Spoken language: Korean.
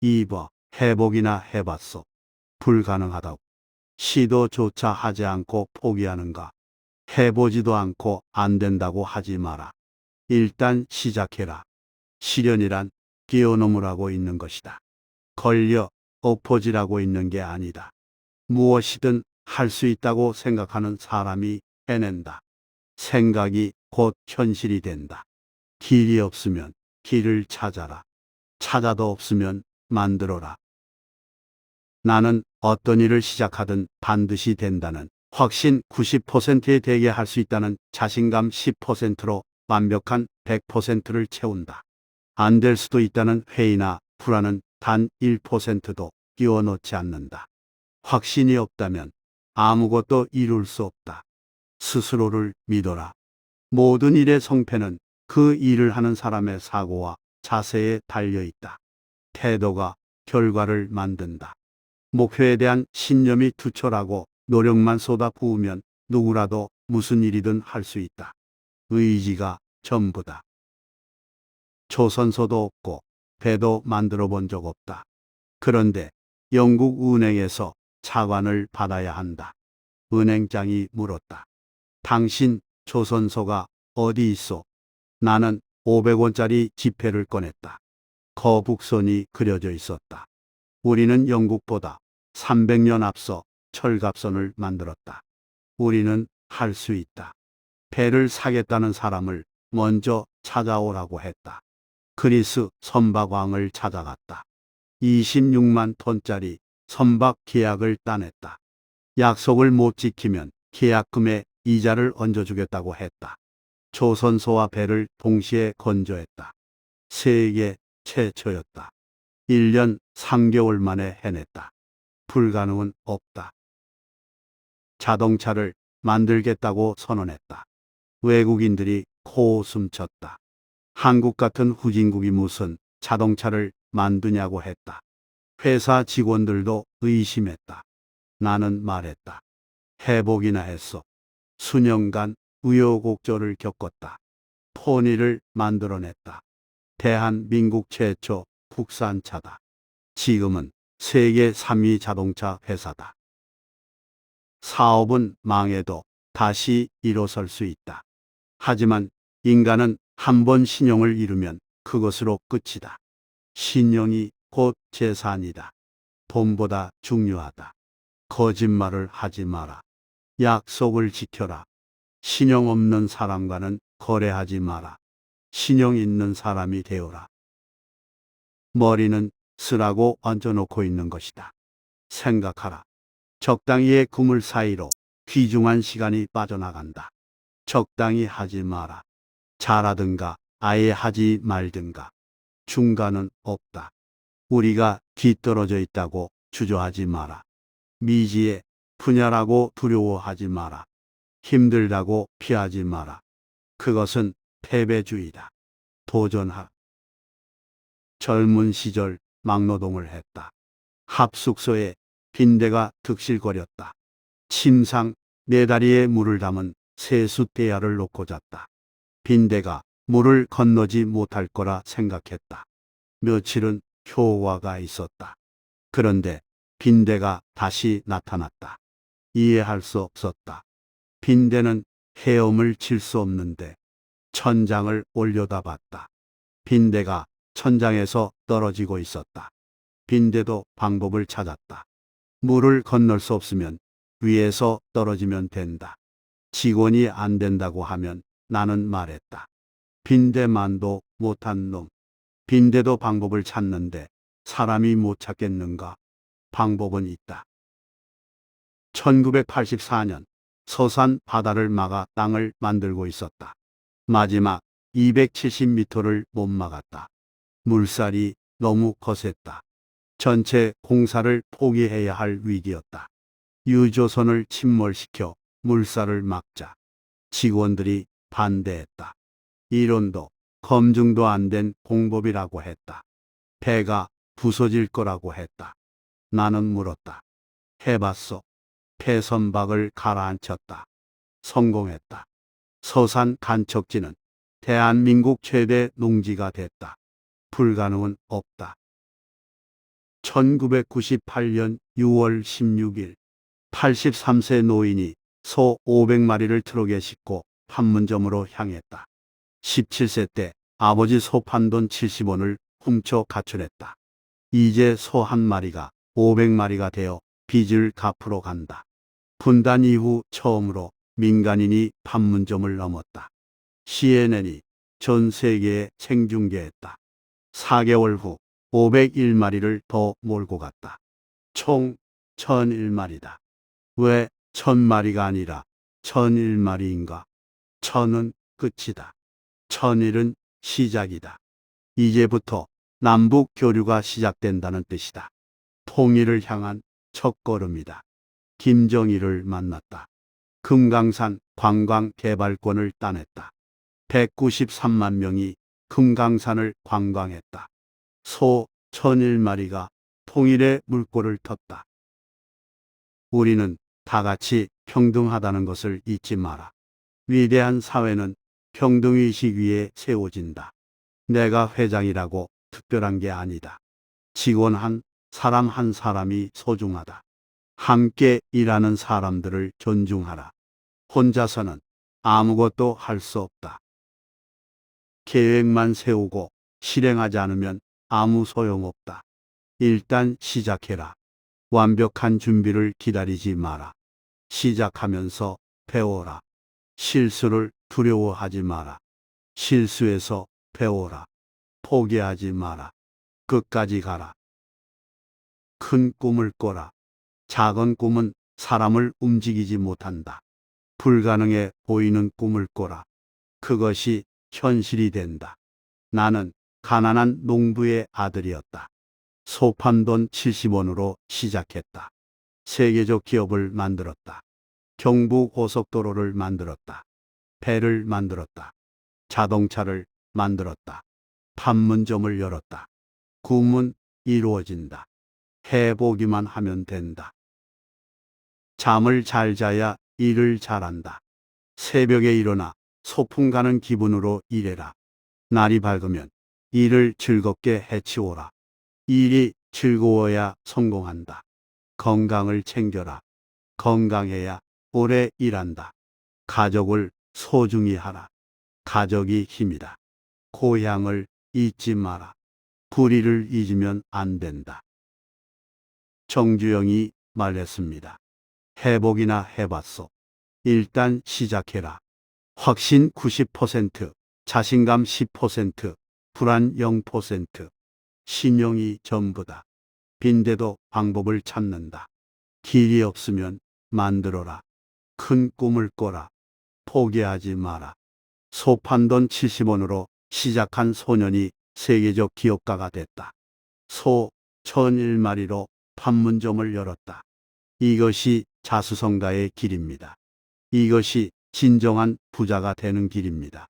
2번 해보기나 해봤소. 불가능하다고. 시도조차 하지 않고 포기하는가. 해보지도 않고 안 된다고 하지 마라. 일단 시작해라. 시련이란 뛰어넘으라고 있는 것이다. 걸려 엎어지라고 있는 게 아니다. 무엇이든 할 수 있다고 생각하는 사람이 해낸다. 생각이 곧 현실이 된다. 길이 없으면 길을 찾아라. 찾아도 없으면 만들어라. 나는 어떤 일을 시작하든 반드시 된다는 확신 90%에 대게 할 수 있다는 자신감 10%로 완벽한 100%를 채운다. 안 될 수도 있다는 회의나 불안은 단 1%도 끼워넣지 않는다. 확신이 없다면 아무것도 이룰 수 없다. 스스로를 믿어라. 모든 일의 성패는 그 일을 하는 사람의 사고와 자세에 달려 있다. 태도가 결과를 만든다. 목표에 대한 신념이 투철하고 노력만 쏟아부으면 누구라도 무슨 일이든 할 수 있다. 의지가 전부다. 조선소도 없고 배도 만들어 본 적 없다. 그런데 영국 은행에서 차관을 받아야 한다. 은행장이 물었다. 당신 조선소가 어디 있소? 나는 500원짜리 지폐를 꺼냈다. 거북선이 그려져 있었다. 우리는 영국보다 300년 앞서 철갑선을 만들었다. 우리는 할 수 있다. 배를 사겠다는 사람을 먼저 찾아오라고 했다. 그리스 선박왕을 찾아갔다. 26만 톤짜리 선박 계약을 따냈다. 약속을 못 지키면 계약금에 이자를 얹어주겠다고 했다. 조선소와 배를 동시에 건조했다. 세계 최초였다. 1년 3개월 만에 해냈다. 불가능은 없다. 자동차를 만들겠다고 선언했다. 외국인들이 코웃음 쳤다. 한국 같은 후진국이 무슨 자동차를 만드냐고 했다. 회사 직원들도 의심했다. 나는 말했다. 해보기나 했어. 수년간 우여곡절을 겪었다. 포니를 만들어냈다. 대한민국 최초 국산차다. 지금은 세계 3위 자동차 회사다. 사업은 망해도 다시 일어설 수 있다. 하지만 인간은 한 번 신용을 잃으면 그것으로 끝이다. 신용이 곧 재산이다. 돈보다 중요하다. 거짓말을 하지 마라. 약속을 지켜라. 신용 없는 사람과는 거래하지 마라. 신용 있는 사람이 되어라. 머리는 쓰라고 얹어놓고 있는 것이다. 생각하라. 적당히의 그물 사이로 귀중한 시간이 빠져나간다. 적당히 하지 마라. 잘하든가 아예 하지 말든가. 중간은 없다. 우리가 뒤떨어져 있다고 주저하지 마라. 미지의 분야라고 두려워하지 마라. 힘들다고 피하지 마라. 그것은 패배주의다. 도전하. 젊은 시절 막노동을 했다. 합숙소에 빈대가 득실거렸다. 침상 네 다리에 물을 담은 세숫대야를 놓고 잤다. 빈대가 물을 건너지 못할 거라 생각했다. 며칠은 효과가 있었다. 그런데 빈대가 다시 나타났다. 이해할 수 없었다. 빈대는 헤엄을 칠 수 없는데 천장을 올려다 봤다. 빈대가 천장에서 떨어지고 있었다. 빈대도 방법을 찾았다. 물을 건널 수 없으면 위에서 떨어지면 된다. 직원이 안 된다고 하면 나는 말했다. 빈대만도 못한 놈. 빈대도 방법을 찾는데 사람이 못 찾겠는가? 방법은 있다. 1984년 서산 바다를 막아 땅을 만들고 있었다. 마지막 270m를 못 막았다. 물살이 너무 거셌다. 전체 공사를 포기해야 할 위기였다. 유조선을 침몰시켜 물살을 막자. 직원들이 반대했다. 이론도 검증도 안 된 공법이라고 했다. 배가 부서질 거라고 했다. 나는 물었다. 해봤어. 폐선박을 가라앉혔다. 성공했다. 서산 간척지는 대한민국 최대 농지가 됐다. 불가능은 없다. 1998년 6월 16일 83세 노인이 소 500마리를 트럭에 싣고 판문점으로 향했다. 17세 때 아버지 소 판 돈 70원을 훔쳐 가출했다. 이제 소 한 마리가 500마리가 되어 빚을 갚으러 간다. 분단 이후 처음으로 민간인이 판문점을 넘었다. CNN이 전 세계에 생중계했다. 4개월 후 501마리를 더 몰고 갔다. 총 1001마리다. 왜 1000마리가 아니라 1001마리인가? 1000은 끝이다. 1001은 시작이다. 이제부터 남북 교류가 시작된다는 뜻이다. 통일을 향한 첫걸음이다. 김정일을 만났다. 금강산 관광 개발권을 따냈다. 193만 명이 금강산을 관광했다. 소 1001마리가 통일의 물꼬를 텄다. 우리는 다 같이 평등하다는 것을 잊지 마라. 위대한 사회는 평등의식 위에 세워진다. 내가 회장이라고 특별한 게 아니다. 직원 한 사람이 소중하다. 함께 일하는 사람들을 존중하라. 혼자서는 아무것도 할 수 없다. 계획만 세우고 실행하지 않으면 아무 소용없다. 일단 시작해라. 완벽한 준비를 기다리지 마라. 시작하면서 배워라. 실수를 두려워하지 마라. 실수에서 배워라. 포기하지 마라. 끝까지 가라. 큰 꿈을 꿔라. 작은 꿈은 사람을 움직이지 못한다. 불가능해 보이는 꿈을 꿔라. 그것이 현실이 된다. 나는 가난한 농부의 아들이었다. 소 판 돈 70원으로 시작했다. 세계적 기업을 만들었다. 경부 고속도로를 만들었다. 배를 만들었다. 자동차를 만들었다. 판문점을 열었다. 꿈은 이루어진다. 해보기만 하면 된다. 잠을 잘 자야 일을 잘한다. 새벽에 일어나 소풍 가는 기분으로 일해라. 날이 밝으면 일을 즐겁게 해치워라. 일이 즐거워야 성공한다. 건강을 챙겨라. 건강해야 오래 일한다. 가족을 소중히 하라. 가족이 힘이다. 고향을 잊지 마라. 불의를 잊으면 안 된다. 정주영이 말했습니다. 해보기나 해봤소. 일단 시작해라. 확신 90%, 자신감 10%, 불안 0%, 신용이 전부다. 빈대도 방법을 찾는다. 길이 없으면 만들어라. 큰 꿈을 꿔라. 포기하지 마라. 소 판 돈 70원으로 시작한 소년이 세계적 기업가가 됐다. 소 1001마리로 판문점을 열었다. 이것이 자수성가의 길입니다. 이것이 진정한 부자가 되는 길입니다.